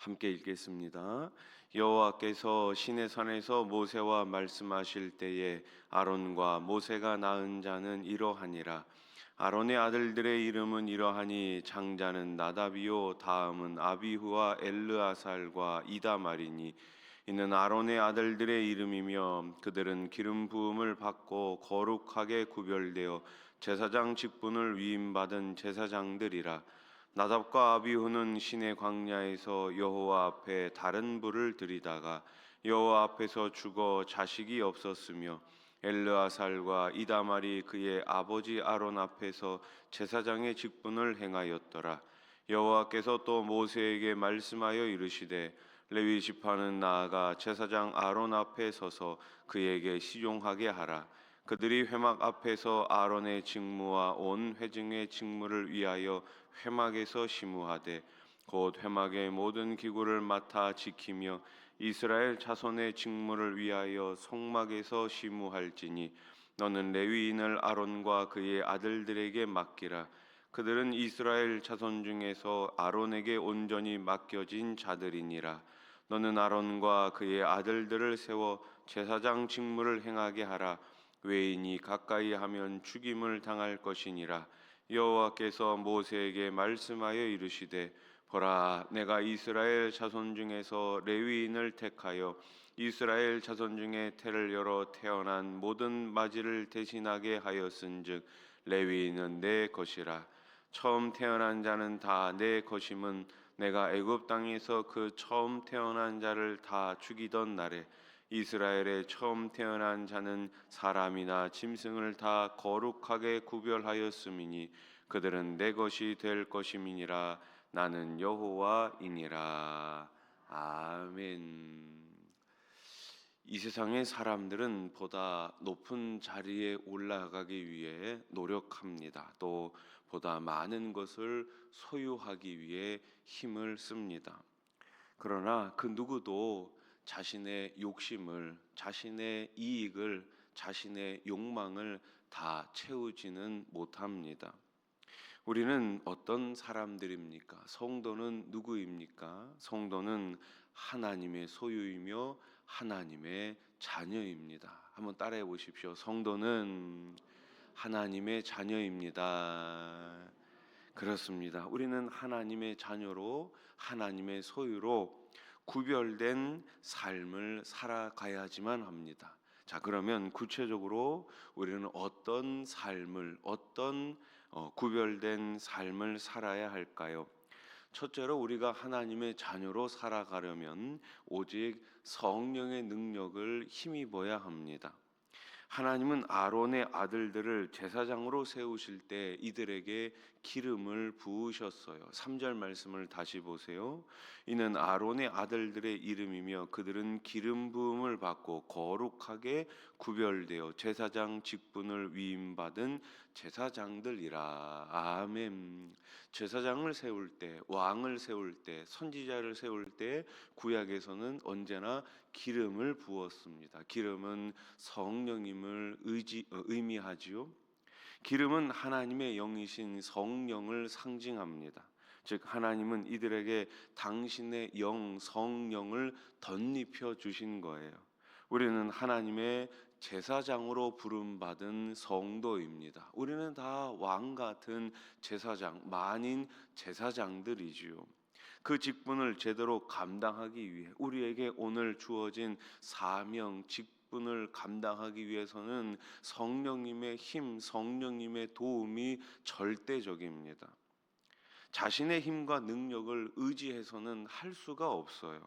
함께 읽겠습니다. 여호와께서 시내산에서 모세와 말씀하실 때에 아론과 모세가 낳은 자는 이러하니라. 아론의 아들들의 이름은 이러하니 장자는 나답이요 다음은 아비후와 엘르아살과 이다말이니 이는 아론의 아들들의 이름이며 그들은 기름 부음을 받고 거룩하게 구별되어 제사장 직분을 위임받은 제사장들이라. 나답과 아비후는 시내 광야에서 여호와 앞에 다른 불을 들이다가 여호와 앞에서 죽어 자식이 없었으며 엘르아살과 이다말이 그의 아버지 아론 앞에서 제사장의 직분을 행하였더라. 여호와께서 또 모세에게 말씀하여 이르시되 레위 지파는 나아가 제사장 아론 앞에 서서 그에게 시종하게 하라. 그들이 회막 앞에서 아론의 직무와 온 회중의 직무를 위하여 회막에서 심우하되 곧 회막의 모든 기구를 맡아 지키며 이스라엘 자손의 직무를 위하여 성막에서 심우할지니 너는 레위인을 아론과 그의 아들들에게 맡기라. 그들은 이스라엘 자손 중에서 아론에게 온전히 맡겨진 자들이니라. 너는 아론과 그의 아들들을 세워 제사장 직무를 행하게 하라. 외인이 가까이 하면 죽임을 당할 것이니라. 여호와께서 모세에게 말씀하여 이르시되 보라, 내가 이스라엘 자손 중에서 레위인을 택하여 이스라엘 자손 중에 태를 열어 태어난 모든 맞이를 대신하게 하였은즉 레위인은 내 것이라. 처음 태어난 자는 다 내 것임은 내가 애굽 땅에서 그 처음 태어난 자를 다 죽이던 날에 이스라엘의 처음 태어난 자는 사람이나 짐승을 다 거룩하게 구별하였음이니 그들은 내 것이 될 것임이니라. 나는 여호와이니라. 아멘. 이 세상의 사람들은 보다 높은 자리에 올라가기 위해 노력합니다. 또 보다 많은 것을 소유하기 위해 힘을 씁니다. 그러나 그 누구도 자신의 욕심을, 자신의 이익을, 자신의 욕망을 다 채우지는 못합니다. 우리는 어떤 사람들입니까? 성도는 누구입니까? 성도는 하나님의 소유이며 하나님의 자녀입니다. 한번 따라해 보십시오. 성도는 하나님의 자녀입니다. 그렇습니다. 우리는 하나님의 자녀로, 하나님의 소유로 구별된 삶을 살아가야지만 합니다. 자, 그러면 구체적으로 우리는 어떤 삶을, 어떤 구별된 삶을 살아야 할까요? 첫째로 우리가 하나님의 자녀로 살아가려면 오직 성령의 능력을 힘입어야 합니다. 하나님은 아론의 아들들을 제사장으로 세우실 때 이들에게 기름을 부으셨어요. 3절 말씀을 다시 보세요. 이는 아론의 아들들의 이름이며 그들은 기름 부음을 받고 거룩하게 구별되어 제사장 직분을 위임받은 제사장들이라. 아멘. 제사장을 세울 때, 왕을 세울 때, 선지자를 세울 때 구약에서는 언제나 기름을 부었습니다. 기름은 성령임을 의미하지요. 기름은 하나님의 영이신 성령을 상징합니다. 즉 하나님은 이들에게 당신의 영 성령을 덧입혀 주신 거예요. 우리는 하나님의 제사장으로 부름받은 성도입니다. 우리는 다 왕 같은 제사장, 만인 제사장들이지요. 그 직분을 제대로 감당하기 위해 우리에게 오늘 주어진 사명, 직분을 감당하기 위해서는 성령님의 힘, 성령님의 도움이 절대적입니다. 자신의 힘과 능력을 의지해서는 할 수가 없어요.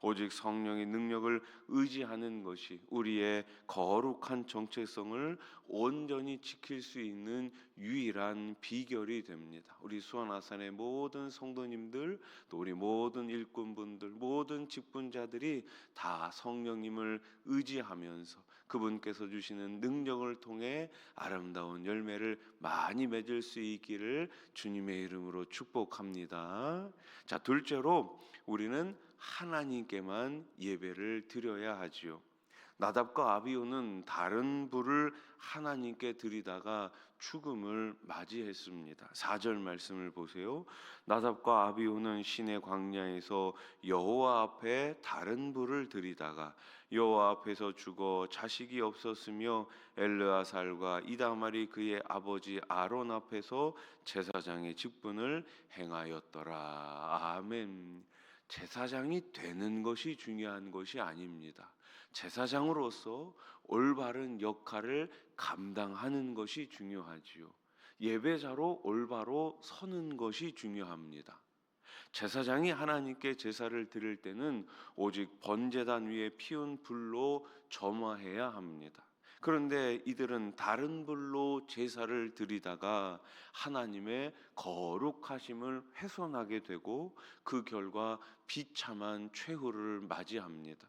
오직 성령의 능력을 의지하는 것이 우리의 거룩한 정체성을 온전히 지킬 수 있는 유일한 비결이 됩니다. 우리 수원아산의 모든 성도님들, 또 우리 모든 일꾼분들, 모든 직분자들이 다 성령님을 의지하면서 그분께서 주시는 능력을 통해 아름다운 열매를 많이 맺을 수 있기를 주님의 이름으로 축복합니다. 자, 둘째로 우리는 하나님께만 예배를 드려야 하지요. 나답과 아비후는 다른 불을 하나님께 드리다가 죽음을 맞이했습니다. 4절 말씀을 보세요. 나답과 아비후는 시내 광야에서 여호와 앞에 다른 불을 들이다가 여호와 앞에서 죽어 자식이 없었으며 엘르아살과 이다말이 그의 아버지 아론 앞에서 제사장의 직분을 행하였더라. 아멘. 제사장이 되는 것이 중요한 것이 아닙니다. 제사장으로서 올바른 역할을 감당하는 것이 중요하지요. 예배자로 올바로 서는 것이 중요합니다. 제사장이 하나님께 제사를 드릴 때는 오직 번제단 위에 피운 불로 점화해야 합니다. 그런데 이들은 다른 불로 제사를 드리다가 하나님의 거룩하심을 훼손하게 되고 그 결과 비참한 최후를 맞이합니다.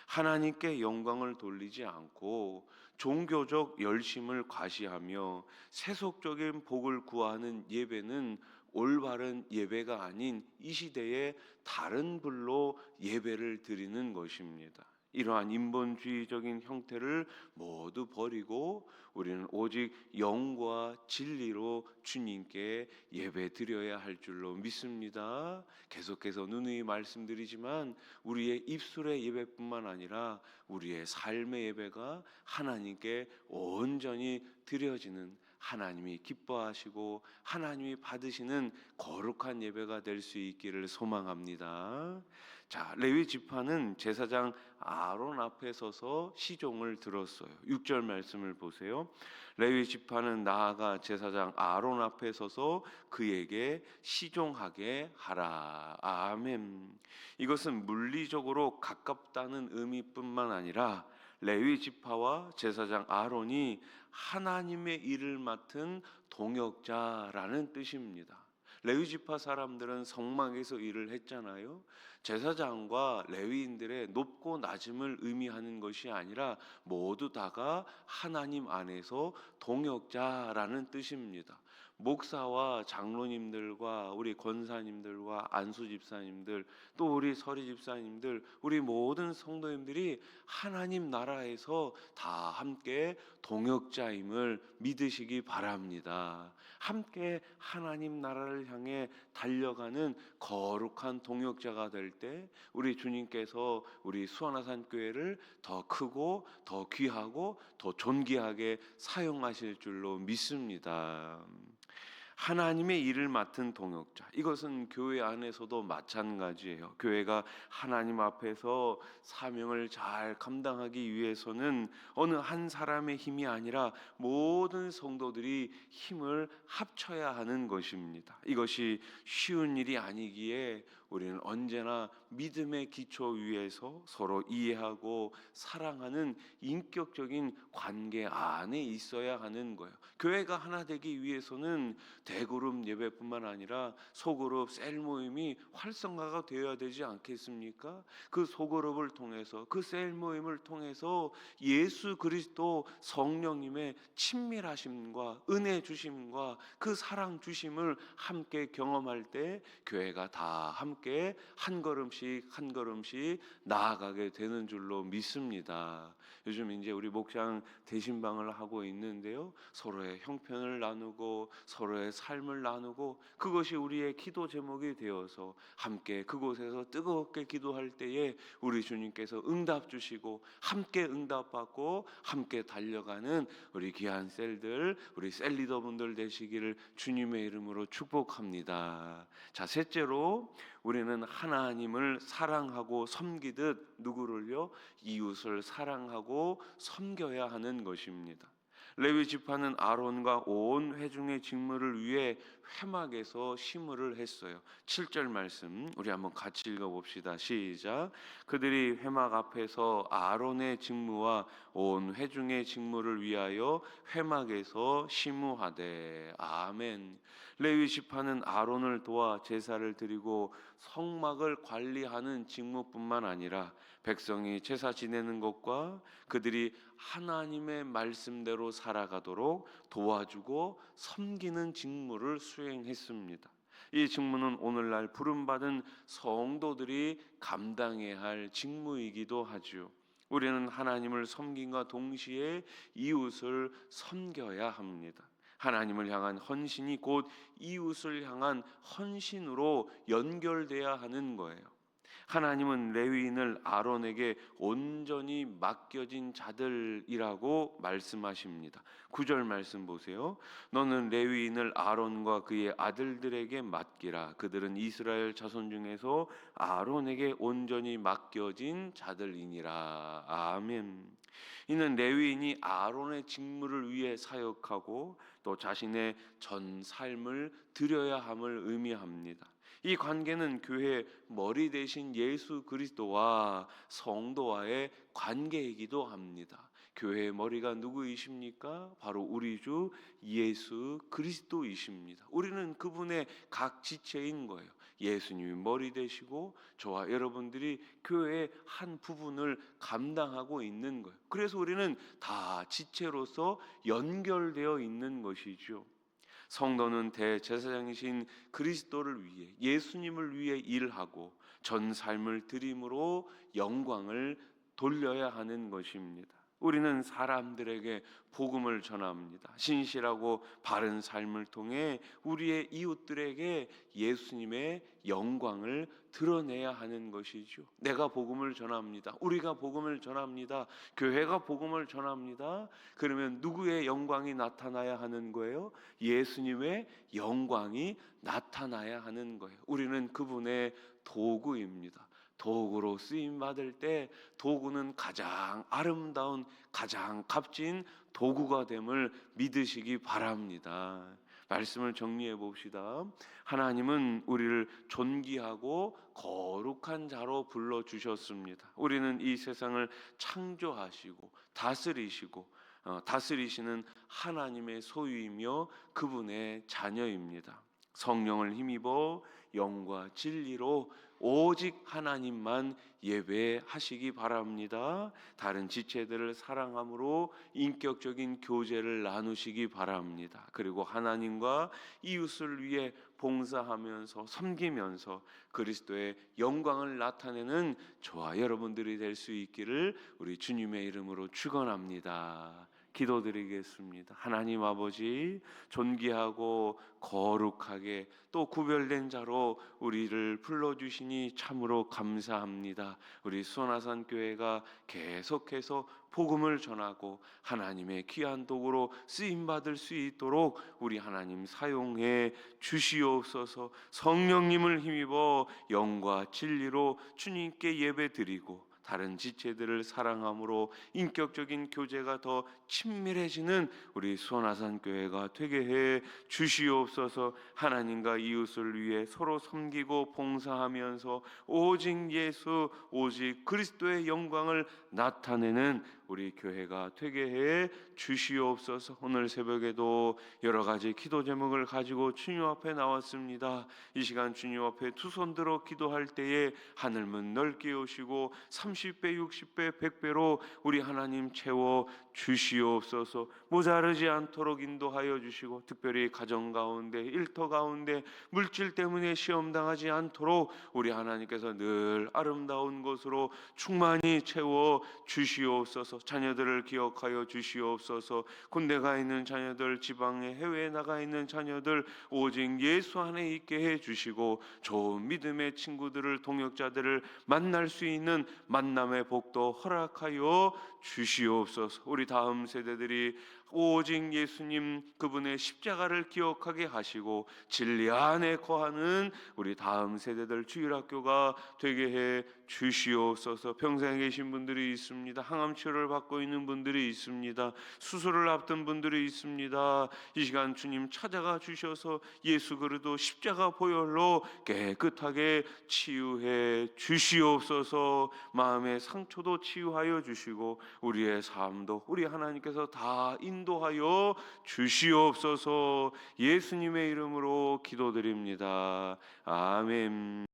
하나님께 영광을 돌리지 않고 종교적 열심을 과시하며 세속적인 복을 구하는 예배는 올바른 예배가 아닌 이 시대의 다른 불로 예배를 드리는 것입니다. 이러한 인본주의적인 형태를 모두 버리고 우리는 오직 영과 진리로 주님께 예배 드려야 할 줄로 믿습니다. 계속해서 누누이 말씀드리지만 우리의 입술의 예배뿐만 아니라 우리의 삶의 예배가 하나님께 온전히 드려지는, 하나님이 기뻐하시고 하나님이 받으시는 거룩한 예배가 될 수 있기를 소망합니다. 자, 레위 지파는 제사장 아론 앞에 서서 시종을 들었어요. 6절 말씀을 보세요. 레위 지파는 나아가 제사장 아론 앞에 서서 그에게 시종하게 하라. 아멘. 이것은 물리적으로 가깝다는 의미뿐만 아니라 레위 지파와 제사장 아론이 하나님의 일을 맡은 동역자라는 뜻입니다. 레위 지파 사람들은 성막에서 일을 했잖아요. 제사장과 레위인들의 높고 낮음을 의미하는 것이 아니라 모두 다가 하나님 안에서 동역자라는 뜻입니다. 목사와 장로님들과 우리 권사님들과 안수 집사님들, 또 우리 서리 집사님들, 우리 모든 성도님들이 하나님 나라에서 다 함께 동역자임을 믿으시기 바랍니다. 함께 하나님 나라를 향해 달려가는 거룩한 동역자가 될 때 우리 주님께서 우리 수원아산 교회를 더 크고 더 귀하고 더 존귀하게 사용하실 줄로 믿습니다. 하나님의 일을 맡은 동역자, 이것은 교회 안에서도 마찬가지예요. 교회가 하나님 앞에서 사명을 잘 감당하기 위해서는 어느 한 사람의 힘이 아니라 모든 성도들이 힘을 합쳐야 하는 것입니다. 이것이 쉬운 일이 아니기에 우리는 언제나 믿음의 기초 위에서 서로 이해하고 사랑하는 인격적인 관계 안에 있어야 하는 거예요. 교회가 하나 되기 위해서는 대그룹 예배뿐만 아니라 소그룹 셀 모임이 활성화가 되어야 되지 않겠습니까? 그 소그룹을 통해서, 그 셀 모임을 통해서 예수 그리스도 성령님의 친밀하심과 은혜 주심과 그 사랑 주심을 함께 경험할 때 교회가 다 함께 한 걸음씩 한 걸음씩 나아가게 되는 줄로 믿습니다. 요즘 이제 우리 목장 대신방을 하고 있는데요, 서로의 형편을 나누고 서로의 삶을 나누고 그것이 우리의 기도 제목이 되어서 함께 그곳에서 뜨겁게 기도할 때에 우리 주님께서 응답 주시고 함께 응답받고 함께 달려가는 우리 귀한 셀들, 우리 셀 리더분들 되시기를 주님의 이름으로 축복합니다. 자, 셋째로 우리는 하나님을 사랑하고 섬기듯 누구를요? 이웃을 사랑하고 섬겨야 하는 것입니다. 레위 지파는 아론과 온 회중의 직무를 위해 회막에서 시무를 했어요. 7절 말씀 우리 한번 같이 읽어봅시다. 시작. 그들이 회막 앞에서 아론의 직무와 온 회중의 직무를 위하여 회막에서 시무하되. 아멘. 레위 지파는 아론을 도와 제사를 드리고 성막을 관리하는 직무뿐만 아니라 백성이 제사 지내는 것과 그들이 하나님의 말씀대로 살아가도록 도와주고 섬기는 직무를 수행했습니다. 이 직무는 오늘날 부름받은 성도들이 감당해야 할 직무이기도 하죠. 우리는 하나님을 섬김과 동시에 이웃을 섬겨야 합니다. 하나님을 향한 헌신이 곧 이웃을 향한 헌신으로 연결돼야 하는 거예요. 하나님은 레위인을 아론에게 온전히 맡겨진 자들이라고 말씀하십니다. 9절 말씀 보세요. 너는 레위인을 아론과 그의 아들들에게 맡기라. 그들은 이스라엘 자손 중에서 아론에게 온전히 맡겨진 자들이니라. 아멘. 이는 레위인이 아론의 직무를 위해 사역하고 또 자신의 전 삶을 드려야 함을 의미합니다. 이 관계는 교회 머리 대신 예수 그리스도와 성도와의 관계이기도 합니다. 교회의 머리가 누구이십니까? 바로 우리 주 예수 그리스도이십니다. 우리는 그분의 각 지체인 거예요. 예수님이 머리 되시고 저와 여러분들이 교회의 한 부분을 감당하고 있는 거예요. 그래서 우리는 다 지체로서 연결되어 있는 것이죠. 성도는 대제사장이신 그리스도를 위해, 예수님을 위해 일하고 전 삶을 드림으로 영광을 돌려야 하는 것입니다. 우리는 사람들에게 복음을 전합니다. 신실하고 바른 삶을 통해 우리의 이웃들에게 예수님의 영광을 드러내야 하는 것이죠. 내가 복음을 전합니다. 우리가 복음을 전합니다. 교회가 복음을 전합니다. 그러면 누구의 영광이 나타나야 하는 거예요? 예수님의 영광이 나타나야 하는 거예요. 우리는 그분의 도구입니다. 도구로 쓰임 받을 때 도구는 가장 아름다운, 가장 값진 도구가 됨을 믿으시기 바랍니다. 말씀을 정리해 봅시다. 하나님은 우리를 존귀하고 거룩한 자로 불러 주셨습니다. 우리는 이 세상을 창조하시고 다스리시는 하나님의 소유이며 그분의 자녀입니다. 성령을 힘입어 영과 진리로 오직 하나님만 예배하시기 바랍니다. 다른 지체들을 사랑함으로 인격적인 교제를 나누시기 바랍니다. 그리고 하나님과 이웃을 위해 봉사하면서 섬기면서 그리스도의 영광을 나타내는 저와 여러분들이 될 수 있기를 우리 주님의 이름으로 축원합니다. 기도드리겠습니다. 하나님 아버지, 존귀하고 거룩하게 또 구별된 자로 우리를 불러주시니 참으로 감사합니다. 우리 수원아산 교회가 계속해서 복음을 전하고 하나님의 귀한 도구로 쓰임받을 수 있도록 우리 하나님 사용해 주시옵소서. 성령님을 힘입어 영과 진리로 주님께 예배드리고 다른 지체들을 사랑함으로 인격적인 교제가 더 친밀해지는 우리 수원아산 교회가 되게 해 주시옵소서. 하나님과 이웃을 위해 서로 섬기고 봉사하면서 오직 예수, 오직 그리스도의 영광을 나타내는 우리 교회가 되게 해 주시옵소서. 오늘 새벽에도 여러 가지 기도 제목을 가지고 주님 앞에 나왔습니다. 이 시간 주님 앞에 두 손 들어 기도할 때에 하늘문 넓게 오시고 30배, 60배, 100배로 우리 하나님 채워 주시옵소서. 모자르지 않도록 인도하여 주시고 특별히 가정 가운데, 일터 가운데 물질 때문에 시험 당하지 않도록 우리 하나님께서 늘 아름다운 것으로 충만히 채워 주시옵소서. 자녀들을 기억하여 주시옵소서. 군대 가 있는 자녀들, 지방에 해외에 나가 있는 자녀들 오직 예수 안에 있게 해 주시고 좋은 믿음의 친구들을, 동역자들을 만날 수 있는 만남의 복도 허락하여 주시옵소서. 우리 다음 세대들이 오직 예수님 그분의 십자가를 기억하게 하시고 진리 안에 거하는 우리 다음 세대들 주일학교가 되게 해 주시옵소서. 병상에 계신 분들이 있습니다. 항암 치료를 받고 있는 분들이 있습니다. 수술을 앞둔 분들이 있습니다. 이 시간 주님 찾아가 주셔서 예수 그리스도 십자가 보혈로 깨끗하게 치유해 주시옵소서. 마음의 상처도 치유하여 주시고 우리의 삶도 우리 하나님께서 다 인도하여 주시옵소서. 예수님의 이름으로 기도드립니다. 아멘.